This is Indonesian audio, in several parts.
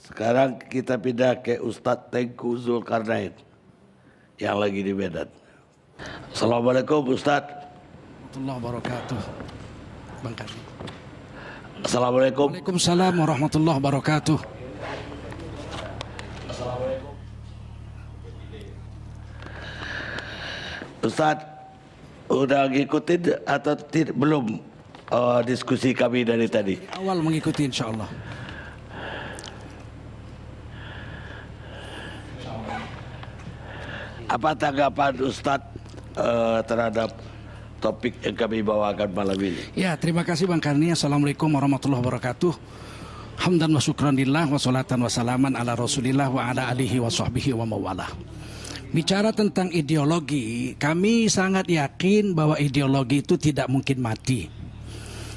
Sekarang kita pindah ke Ustadz Tengku Zulkarnain yang lagi di Medan. Assalamualaikum Ustadz. Warahmatullahi wabarakatuh. Bang Karni. Assalamualaikum. Waalaikumsalam warahmatullahi wabarakatuh. Ustadz, udah ngikutin atau belum diskusi kami dari tadi? Awal mengikuti insya Allah. Apa tanggapan Ustadz terhadap topik yang kami bawakan malam ini? Ya, terima kasih Bang Karni. Assalamualaikum warahmatullahi wabarakatuh. Hamdan wa syukran lillah wa salatan wa salaman ala rasulillah wa ala alihi wa sahbihi wa mawalah. Bicara tentang ideologi, kami sangat yakin bahwa ideologi itu tidak mungkin mati.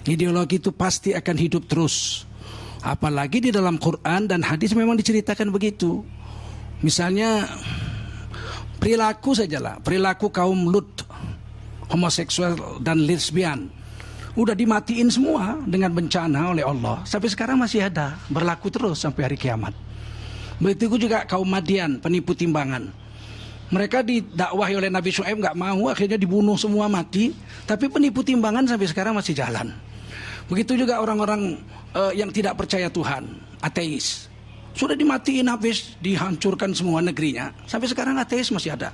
Ideologi itu pasti akan hidup terus. Apalagi di dalam Quran dan hadis memang diceritakan begitu. Misalnya perilaku sajalah, perilaku kaum Lut, homoseksual dan lesbian, udah dimatiin semua dengan bencana oleh Allah. Sampai sekarang masih ada, berlaku terus sampai hari kiamat. Begitu juga kaum Madian, penipu timbangan. Mereka didakwahi oleh Nabi Syuaib nggak mau, akhirnya dibunuh semua, mati. Tapi penipu timbangan sampai sekarang masih jalan. Begitu juga orang-orang yang tidak percaya Tuhan, ateis. Sudah dimatiin habis, dihancurkan semua negerinya. Sampai sekarang ateis masih ada.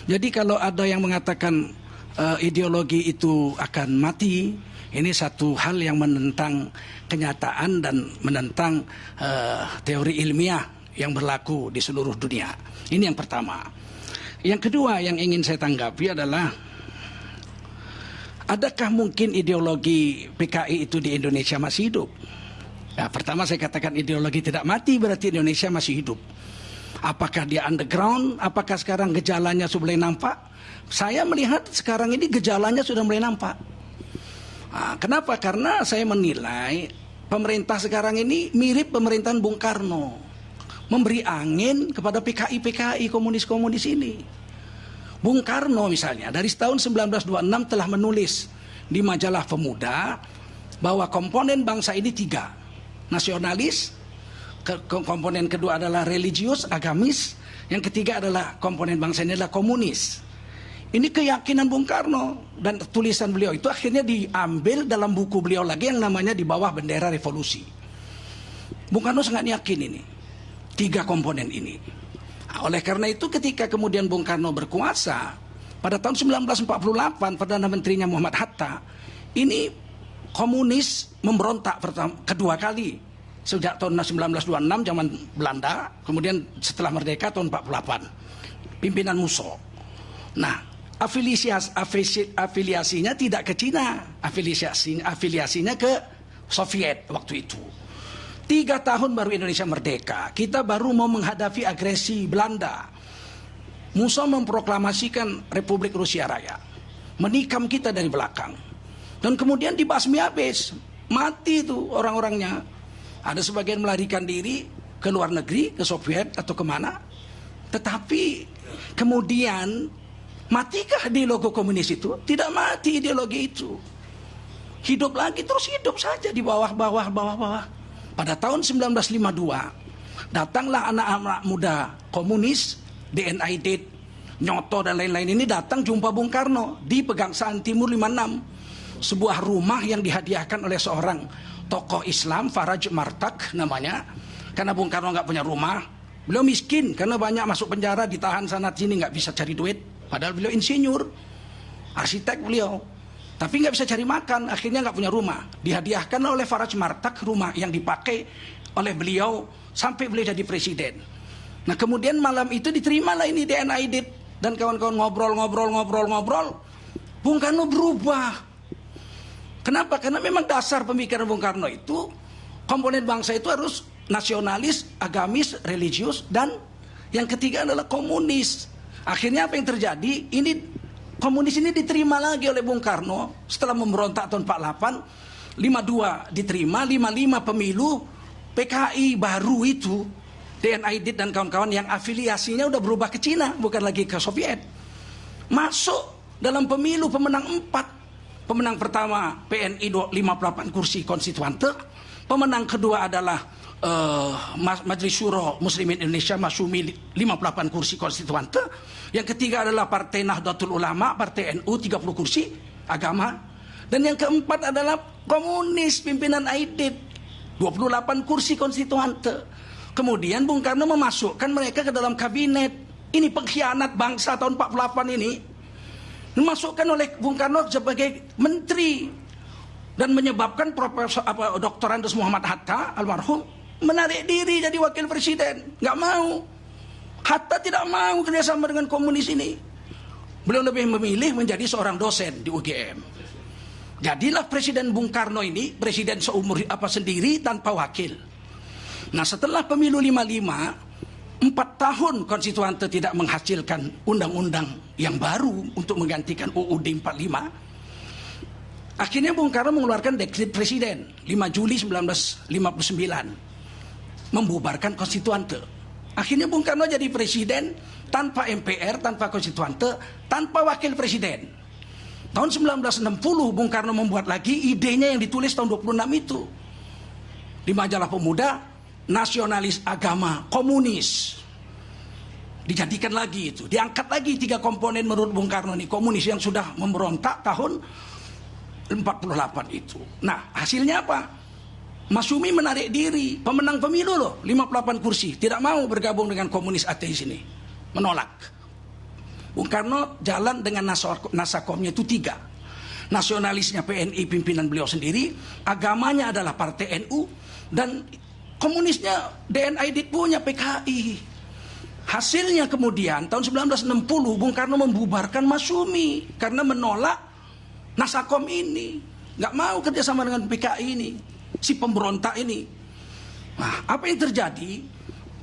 Jadi kalau ada yang mengatakan ideologi itu akan mati, ini satu hal yang menentang kenyataan dan menentang teori ilmiah yang berlaku di seluruh dunia. Ini yang pertama. Yang kedua yang ingin saya tanggapi adalah, adakah mungkin ideologi PKI itu di Indonesia masih hidup? Nah, pertama saya katakan ideologi tidak mati berarti Indonesia masih hidup. Apakah dia underground? Apakah sekarang gejalanya sudah mulai nampak? Saya melihat sekarang ini gejalanya sudah mulai nampak. Nah, kenapa? Karena saya menilai pemerintah sekarang ini mirip pemerintahan Bung Karno. Memberi angin kepada PKI-PKI komunis-komunis ini. Bung Karno misalnya dari tahun 1926 telah menulis di majalah Pemuda bahwa komponen bangsa ini 3. Nasionalis, komponen kedua adalah religius, agamis, yang ketiga adalah komponen bangsa ini adalah komunis. Ini keyakinan Bung Karno, dan tulisan beliau itu akhirnya diambil dalam buku beliau lagi yang namanya Di Bawah Bendera Revolusi. Bung Karno sangat yakin ini 3 komponen ini. Nah, oleh karena itu ketika kemudian Bung Karno berkuasa pada tahun 1948, Perdana Menterinya Muhammad Hatta, ini komunis memberontak kedua kali sejak tahun 1926 zaman Belanda, kemudian setelah merdeka tahun 48 pimpinan Musso. Nah, afiliasinya tidak ke Cina, afiliasinya ke Soviet waktu itu. 3 tahun baru Indonesia merdeka, kita baru mau menghadapi agresi Belanda. Musso memproklamasikan Republik Rusia Raya, menikam kita dari belakang, dan kemudian dibasmi habis, mati itu orang-orangnya. Ada sebagian melarikan diri ke luar negeri, ke Soviet atau kemana. Tetapi kemudian matikah ideologi komunis itu? Tidak mati ideologi itu, hidup lagi, terus hidup saja di bawah. Pada tahun 1952 datanglah anak-anak muda komunis, DNID, Nyoto dan lain-lain ini datang jumpa Bung Karno di Pegangsaan Timur 56, sebuah rumah yang dihadiahkan oleh seorang tokoh Islam, Faraj Martak namanya. Karena Bung Karno nggak punya rumah, beliau miskin karena banyak masuk penjara, ditahan sana sini, nggak bisa cari duit. Padahal beliau insinyur, arsitek beliau, tapi nggak bisa cari makan, akhirnya nggak punya rumah. Dihadiahkan oleh Faraj Martak rumah yang dipakai oleh beliau sampai beliau jadi presiden. Nah kemudian malam itu diterimalah ini DNID dan kawan-kawan ngobrol. Bung Karno berubah. Kenapa? Karena memang dasar pemikiran Bung Karno itu komponen bangsa itu harus nasionalis, agamis, religius, dan yang ketiga adalah komunis. Akhirnya apa yang terjadi? Ini komunis ini diterima lagi oleh Bung Karno setelah memberontak tahun 48, 52 diterima, 55 pemilu, PKI baru itu, DNID dan kawan-kawan yang afiliasinya udah berubah ke Cina, bukan lagi ke Soviet, masuk dalam pemilu, pemenang 4. Pemenang pertama PNI 58 kursi konstituante, pemenang kedua adalah Majelis Syuro Muslimin Indonesia Masyumi 58 kursi konstituante. Yang ketiga adalah Partai Nahdlatul Ulama, Partai NU 30 kursi agama. Dan yang keempat adalah Komunis pimpinan Aidit 28 kursi konstituante. Kemudian Bung Karno memasukkan mereka ke dalam kabinet. Ini pengkhianat bangsa tahun 48 ini. Dimasukkan oleh Bung Karno sebagai menteri dan menyebabkan Dr. Andes Muhammad Hatta almarhum menarik diri jadi wakil presiden. Nggak mau. Hatta tidak mau kerjasama dengan komunis ini. Beliau lebih memilih menjadi seorang dosen di UGM. Jadilah Presiden Bung Karno ini presiden seumur sendiri tanpa wakil. Nah, setelah pemilu 55, 4 tahun konstituante tidak menghasilkan undang-undang yang baru untuk menggantikan UUD 45. Akhirnya Bung Karno mengeluarkan dekret presiden 5 Juli 1959 membubarkan konstituante. Akhirnya Bung Karno jadi presiden tanpa MPR, tanpa konstituante, tanpa wakil presiden. Tahun 1960 Bung Karno membuat lagi idenya yang ditulis tahun 26 itu. Di majalah Pemuda, nasionalis agama komunis. Dijadikan lagi itu. Diangkat lagi 3 komponen menurut Bung Karno nih, komunis yang sudah memberontak tahun 48 itu. Nah, hasilnya apa? Masyumi menarik diri, pemenang pemilu loh, 58 kursi, tidak mau bergabung dengan komunis ateis ini, menolak. Bung Karno jalan dengan nasakomnya itu 3. Nasionalisnya PNI pimpinan beliau sendiri, agamanya adalah Partai NU, dan komunisnya DNID punya PKI. Hasilnya kemudian tahun 1960 Bung Karno membubarkan Masyumi karena menolak nasakom ini, nggak mau kerjasama dengan PKI ini, si pemberontak ini. Nah, apa yang terjadi?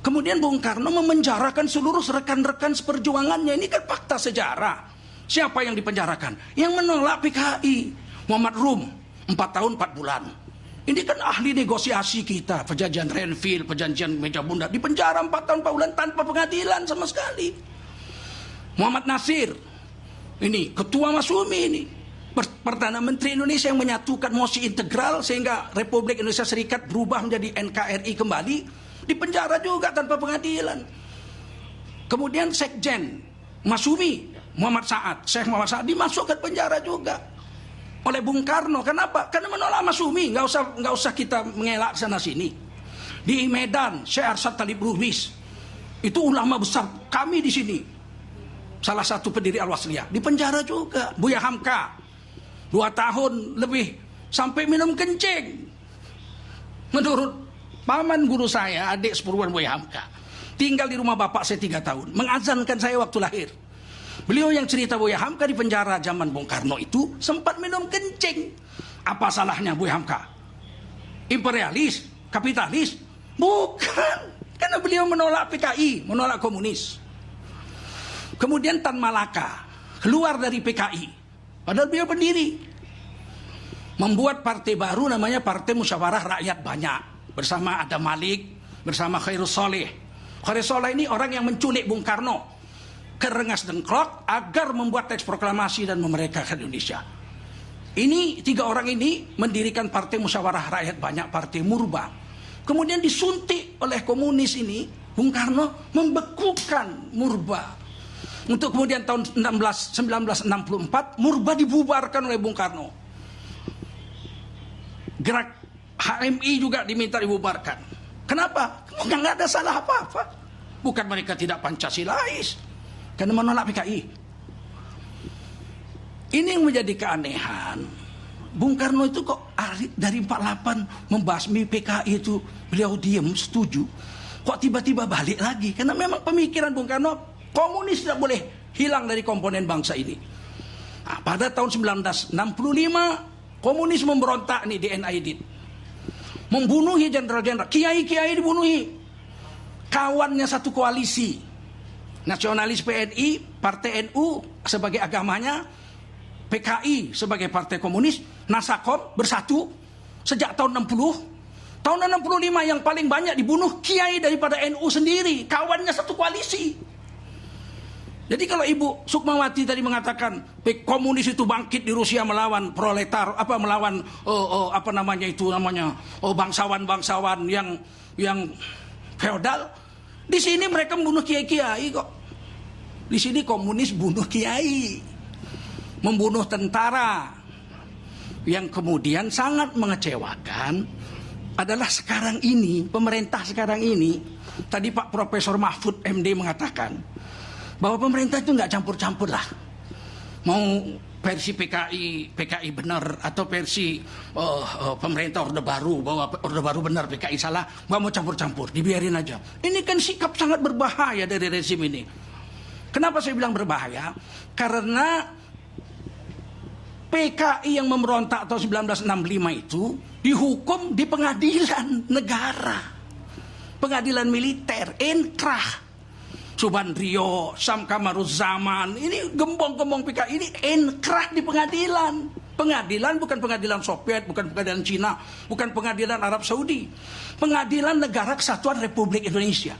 Kemudian Bung Karno memenjarakan seluruh rekan-rekan seperjuangannya. Ini kan fakta sejarah. Siapa yang dipenjarakan? Yang menolak PKI. Muhammad Rum, 4 tahun 4 bulan. Ini kan ahli negosiasi kita, perjanjian Renville, perjanjian Meja Bunda, dipenjara 4 tahun 4 bulan tanpa pengadilan sama sekali. Muhammad Nasir, ini ketua Masyumi ini, Perdana Menteri Indonesia yang menyatukan mosi integral sehingga Republik Indonesia Serikat berubah menjadi NKRI kembali, dipenjara juga tanpa pengadilan. Kemudian Sekjen Masyumi Muhammad Saad, Syekh Muhammad Saad dimasukkan penjara juga oleh Bung Karno. Kenapa? Karena menolak Masyumi. Nggak usah kita mengelak sana sini. Di Medan Syekh Arsyad Talib Lubis, itu ulama besar kami di sini, salah satu pendiri Al-Wasliyah, dipenjara juga. Buya Hamka 2 tahun lebih sampai minum kencing. Menurut paman guru saya, adik sepupuan Buya Hamka, tinggal di rumah bapak saya 3 tahun, mengazankan saya waktu lahir. Beliau yang cerita Buya Hamka di penjara zaman Bung Karno itu sempat minum kencing. Apa salahnya Buya Hamka? Imperialis? Kapitalis? Bukan. Karena beliau menolak PKI, menolak komunis. Kemudian Tan Malaka keluar dari PKI, padahal beliau pendiri, membuat partai baru namanya Partai Musyawarah Rakyat Banyak bersama Adam Malik, bersama Khairul Soleh. Khairul Soleh ini orang yang menculik Bung Karno ke Rengas Dengklok agar membuat teks proklamasi dan memerdekakan Indonesia. Ini 3 orang ini mendirikan Partai Musyawarah Rakyat Banyak, Partai Murba. Kemudian disuntik oleh komunis ini, Bung Karno membekukan Murba. Untuk kemudian tahun 1964 Murba dibubarkan oleh Bung Karno. Gerak HMI juga diminta dibubarkan. Kenapa? Nggak ada salah apa-apa. Bukan mereka tidak Pancasilais, karena menolak PKI. Ini yang menjadi keanehan. Bung Karno itu kok dari 48 membasmi PKI itu beliau diam, setuju. Kok tiba-tiba balik lagi? Karena memang pemikiran Bung Karno, komunis tidak boleh hilang dari komponen bangsa ini. Nah, pada tahun 1965 komunis memberontak nih di NID, membunuhi jenderal-jenderal, kiai-kiai dibunuhi. Kawannya satu koalisi, nasionalis PNI, Partai NU sebagai agamanya, PKI sebagai partai komunis, Nasakom bersatu sejak tahun 60. Tahun 65 yang paling banyak dibunuh kiai daripada NU sendiri, kawannya satu koalisi. Jadi kalau Ibu Sukmawati tadi mengatakan komunis itu bangkit di Rusia melawan proletar, melawan bangsawan-bangsawan yang feodal, di sini mereka membunuh kiai-kiai kok. Di sini komunis bunuh kiai, membunuh tentara. Yang kemudian sangat mengecewakan adalah sekarang ini, pemerintah sekarang ini, tadi Pak Profesor Mahfud MD mengatakan bahwa pemerintah itu nggak campur-campur lah. Mau versi PKI benar atau versi pemerintah Orde Baru, bahwa Orde Baru benar, PKI salah, nggak mau campur-campur, dibiarin aja. Ini kan sikap sangat berbahaya dari rezim ini. Kenapa saya bilang berbahaya? Karena PKI yang memberontak tahun 1965 itu dihukum di pengadilan negara, pengadilan militer, inkrah. Subandrio, Sam Kamaruzzaman, ini gembong-gembong PKI ini inkrah di pengadilan. Pengadilan bukan pengadilan Soviet, bukan pengadilan Cina, bukan pengadilan Arab Saudi. Pengadilan Negara Kesatuan Republik Indonesia.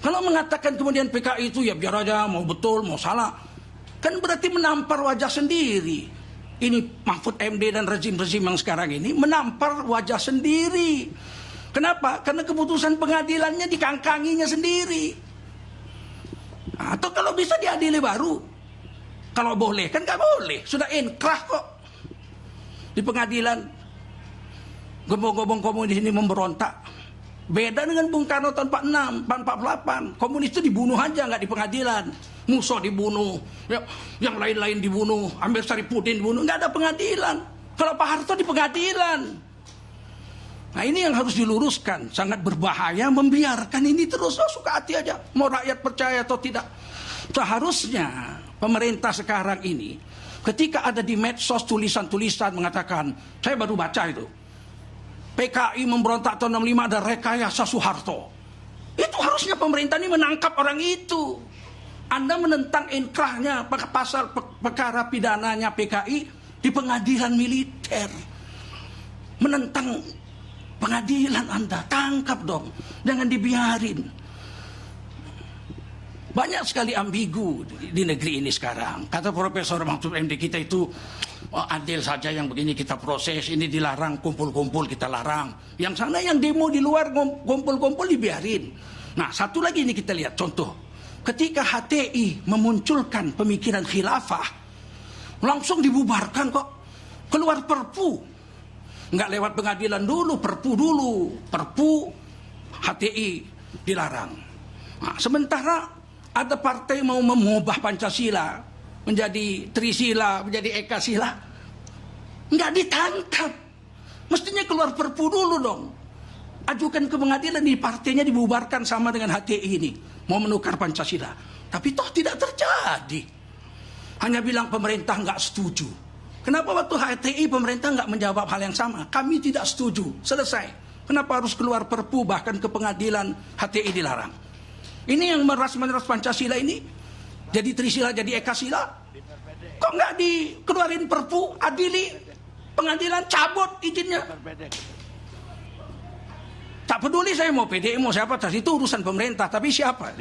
Kalau mengatakan kemudian PKI itu ya biar aja, mau betul, mau salah, kan berarti menampar wajah sendiri. Ini Mahfud MD dan rezim-rezim yang sekarang ini menampar wajah sendiri. Kenapa? Karena keputusan pengadilannya dikangkanginya sendiri. Atau kalau bisa diadili baru. Kalau boleh, kan nggak boleh. Sudah inkrah kok. Di pengadilan. Gembong-gembong komunis ini memberontak. Beda dengan Bung Karno tahun 46, 48. Komunis itu dibunuh aja, nggak di pengadilan. Musso dibunuh. Yang lain-lain dibunuh. Amir Saripudin dibunuh. Nggak ada pengadilan. Kalau Pak Harto di pengadilan. Nah ini yang harus diluruskan. Sangat berbahaya membiarkan ini terus. Suka hati aja. Mau rakyat percaya atau tidak. Seharusnya pemerintah sekarang ini, ketika ada di medsos tulisan-tulisan mengatakan, saya baru baca itu, PKI memberontak tahun 65 ada rekayasa Soeharto. Itu harusnya pemerintah ini menangkap orang itu. Anda menentang inkrahnya pasal perkara pidananya PKI di pengadilan militer. Menentang pengadilan Anda, tangkap dong, jangan dibiarin. Banyak sekali ambigu di negeri ini sekarang. Kata Profesor Mahfud MD, kita itu adil saja, yang begini kita proses, ini dilarang kumpul-kumpul kita larang. Yang sana yang demo di luar kumpul-kumpul dibiarin. Nah satu lagi ini kita lihat contoh. Ketika HTI memunculkan pemikiran khilafah, langsung dibubarkan kok. Keluar perpu. Nggak lewat pengadilan dulu, perpu dulu. Perpu HTI dilarang. Nah, sementara ada partai mau mengubah Pancasila menjadi Trisila, menjadi Ekasila, nggak ditangkap. Mestinya keluar perpu dulu dong. Ajukan ke pengadilan, di partainya dibubarkan sama dengan HTI ini. Mau menukar Pancasila. Tapi toh tidak terjadi. Hanya bilang pemerintah nggak setuju. Kenapa waktu HTI pemerintah nggak menjawab hal yang sama? Kami tidak setuju. Selesai. Kenapa harus keluar perpu bahkan ke pengadilan HTI dilarang? Ini yang meras Pancasila ini. Jadi Trisila, jadi Ekasila. Kok nggak dikeluarin perpu, adili, pengadilan cabut izinnya? Tak peduli saya mau PDI, mau siapa, itu urusan pemerintah. Tapi siapa?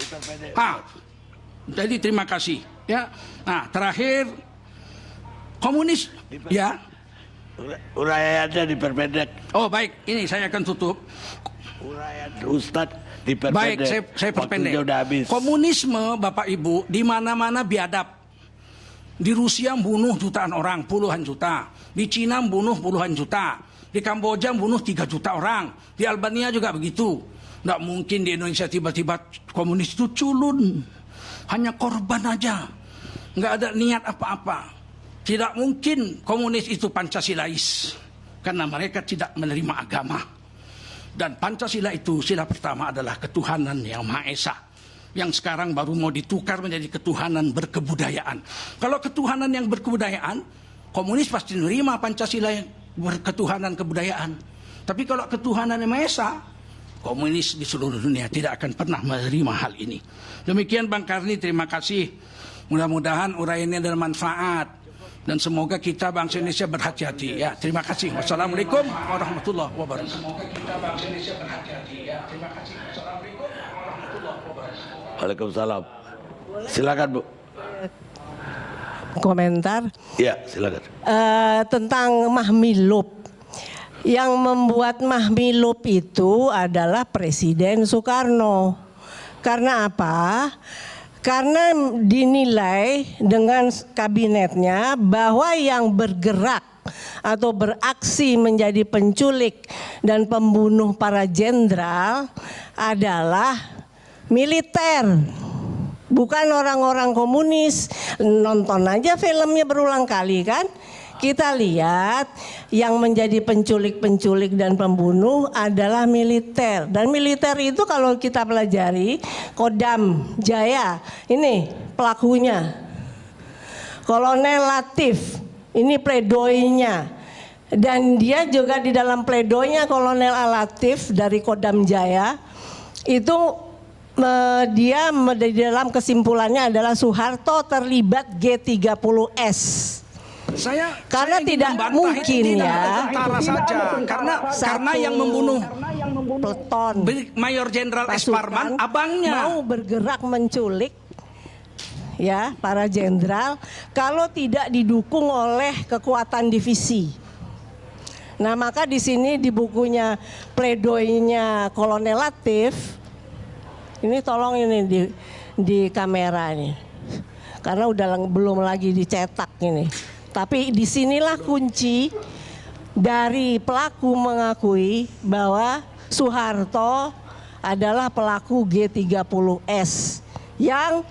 Jadi terima kasih. Ya. Nah terakhir, komunis, ya. Uraiannya diperpendek. Oh baik, ini saya akan tutup. Uraian Ustadz diperpendek. Baik, saya perpendek. Waktunya udah habis. Komunisme, Bapak Ibu, di mana-mana biadab. Di Rusia membunuh jutaan orang, puluhan juta. Di Cina membunuh puluhan juta. Di Kamboja membunuh 3 juta orang. Di Albania juga begitu. Nggak mungkin di Indonesia tiba-tiba komunis itu culun. Hanya korban aja. Nggak ada niat apa-apa. Tidak mungkin komunis itu Pancasilais. Karena mereka tidak menerima agama. Dan Pancasila itu, sila pertama adalah ketuhanan yang Maha Esa. Yang sekarang baru mau ditukar menjadi ketuhanan berkebudayaan. Kalau ketuhanan yang berkebudayaan, komunis pasti menerima Pancasila yang berketuhanan kebudayaan. Tapi kalau ketuhanan yang Maha Esa, komunis di seluruh dunia tidak akan pernah menerima hal ini. Demikian Bang Karni, terima kasih. Mudah-mudahan uraiannya ada manfaat. Dan semoga kita bangsa Indonesia berhati-hati. Ya, terima kasih. Wassalamualaikum warahmatullahi wabarakatuh. Semoga kita bangsa Indonesia berhati-hati. Ya, terima kasih. Wassalamualaikum warahmatullahi wabarakatuh. Waalaikumsalam. Silakan Bu. Komentar Ya, silakan. tentang Mahmilub. Yang membuat Mahmilub itu adalah Presiden Soekarno. Karena apa? Karena dinilai dengan kabinetnya bahwa yang bergerak atau beraksi menjadi penculik dan pembunuh para jenderal adalah militer. Bukan orang-orang komunis. Nonton aja filmnya berulang kali kan. Kita lihat yang menjadi penculik-penculik dan pembunuh adalah militer. Dan militer itu kalau kita pelajari Kodam Jaya. Ini pelakunya. Kolonel Latif. Ini pledoinya. Dan dia juga di dalam pledoinya Kolonel Latif dari Kodam Jaya. Itu dia di dalam kesimpulannya adalah Soeharto terlibat G30S. Karena tidak mungkin ya tentara saja karena yang membunuh peleton Mayor Jenderal S. Parman abangnya mau bergerak menculik ya para jenderal kalau tidak didukung oleh kekuatan divisi. Nah, maka di sini di bukunya pledoinya Kolonel Latif. Ini tolong ini di kamera nih, karena udah belum lagi dicetak ini. Tapi disinilah kunci dari pelaku mengakui bahwa Soeharto adalah pelaku G30S yang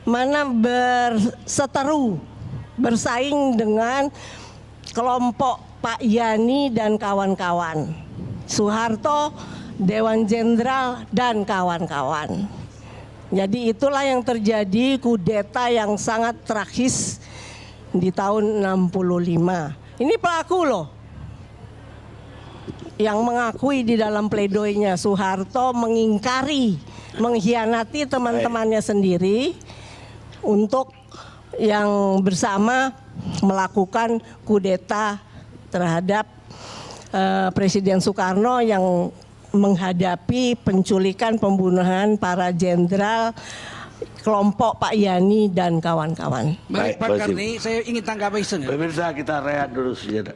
mana berseteru bersaing dengan kelompok Pak Yani dan kawan-kawan. Soeharto, Dewan Jenderal dan kawan-kawan. Jadi itulah yang terjadi kudeta yang sangat tragis di tahun 65. Ini pelaku loh. Yang mengakui di dalam pledoinya Soeharto mengingkari, mengkhianati teman-temannya sendiri untuk yang bersama melakukan kudeta terhadap Presiden Soekarno yang menghadapi penculikan pembunuhan para jenderal kelompok Pak Yani dan kawan-kawan. Baik Pak Karni, saya ingin tanggapi Pemirsa, kita rehat dulu sejenak.